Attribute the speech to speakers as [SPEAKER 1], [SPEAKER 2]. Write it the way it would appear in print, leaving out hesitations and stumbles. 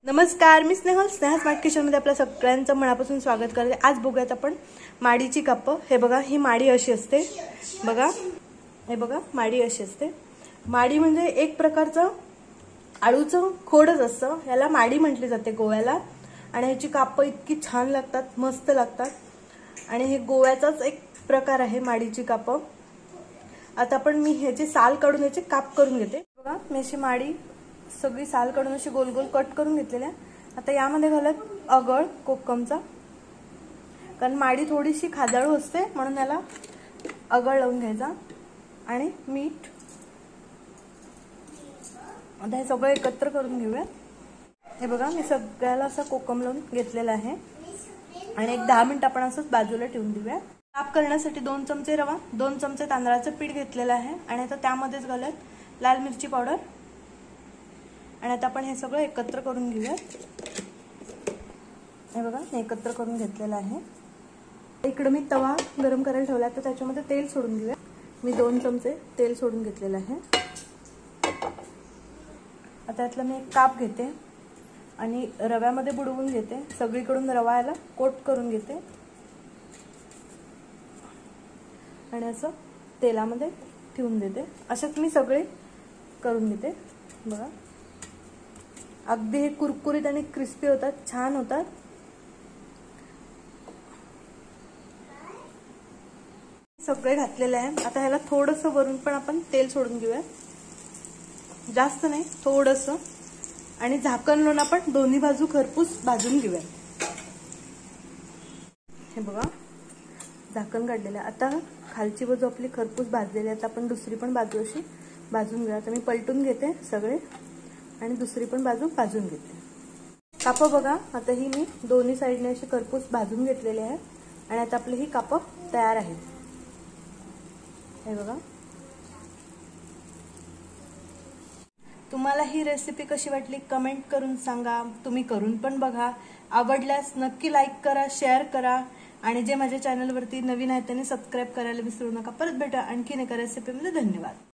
[SPEAKER 1] नमस्कार, मी स्नेहल स्मार्ट किचनमध्ये आपल्या सगळ्यांचं मनापासून स्वागत करते। आज बघूयात आपण माडीची काप। हे बघा, ही माडी अशी असते बघा। हे बघा, माडी अशी असते। माडी म्हणजे एक प्रकारचं आळूचं खोडच असतं, याला माडी म्हटली जाते गोव्याला। आणि ह्याची काप इतकी छान लागतात, मस्त लागतात। आणि हे गोव्याचाच एक प्रकार आहे माडीची काप। आता आपण मी ह्याचे साल काढून ह्याचे काप करून घेते। बघा, मी अशी माडी सगळी साल काढून अशी गोल गोल कट करून घेतलेल्या। आता यामध्ये घालत अगळ कोकमचा, कारण माडी थोडीशी खादाळू असते म्हणून याला अगळ लावून घ्यायचा। आणि मीठ। आता हे सगळं एकत्र करून घेऊया। हे बघा, मी सगळ्याला असं कोकम लावून घेतलेला आहे। आणि एक 10 मिनिट आपण असंच बाजूला ठेवून देऊया। काप करण्यासाठी 2 चमचे रवा, 2 चमचे तांदळाचं पीठ घेतलेलं आहे। आणि आता त्यामध्येच घालत लाल मिरची पावडर। आणि आता आपण हे सगळं एकत्र करून घेऊया। हे बघा, हे एकत्र करून घेतलेलं आहे। इकडे मी तवा गरम करायला ठेवला, तर त्याच्यामध्ये तेल सोडून घेऊया। मी 2 चमचे तेल सोडून घेतलेलं आहे। आता यातला मी एक काप घेते आणि रव्यामध्ये बुडवून घेते। सगळीकडून रवा याला कोट करून घेते आणि असं तेलामध्ये ठेवून देते। असेच मी सगळे करून घेते। बघा, अगदी हे कुरकुरीत आणि क्रिस्पी होतात, छान होतात। सगळे घातलेले आहे। आता ह्याला थोडंसं वरून पण आपण तेल सोडून घेऊया, जास्त नाही, थोडंसं। आणि झाकण लावून आपण दोन्ही बाजू खरपूस भाजून घेऊया। हे बघा, झाकण काढलेलं आहे। आता खालची बाजू आपली खरपूस भाजलेली आहे, आता आपण दुसरी पण बाजू अशी भाजून घेऊया। आता मी पलटून घेते सगळे आणि दुसरी पण बाजू भाजून घेते। काप बघा, आता ही मी दोन्ही साइडने अशी खरपूस भाजून घेतलेली आहे। आणि आता आपली ही काप तयार आहे। हे बघा, तुम्हाला ही रेसिपी कशी वाटली कमेंट करून सांगा। तुम्ही करून पण बघा, आवडल्यास नक्की लाईक करा, शेअर करा। आणि जे माझ्या चॅनलवरती नवीन आहेत त्यांनी सबस्क्राईब करायला विसरू नका। परत भेटा आणखीन एका रेसिपीमध्ये। धन्यवाद।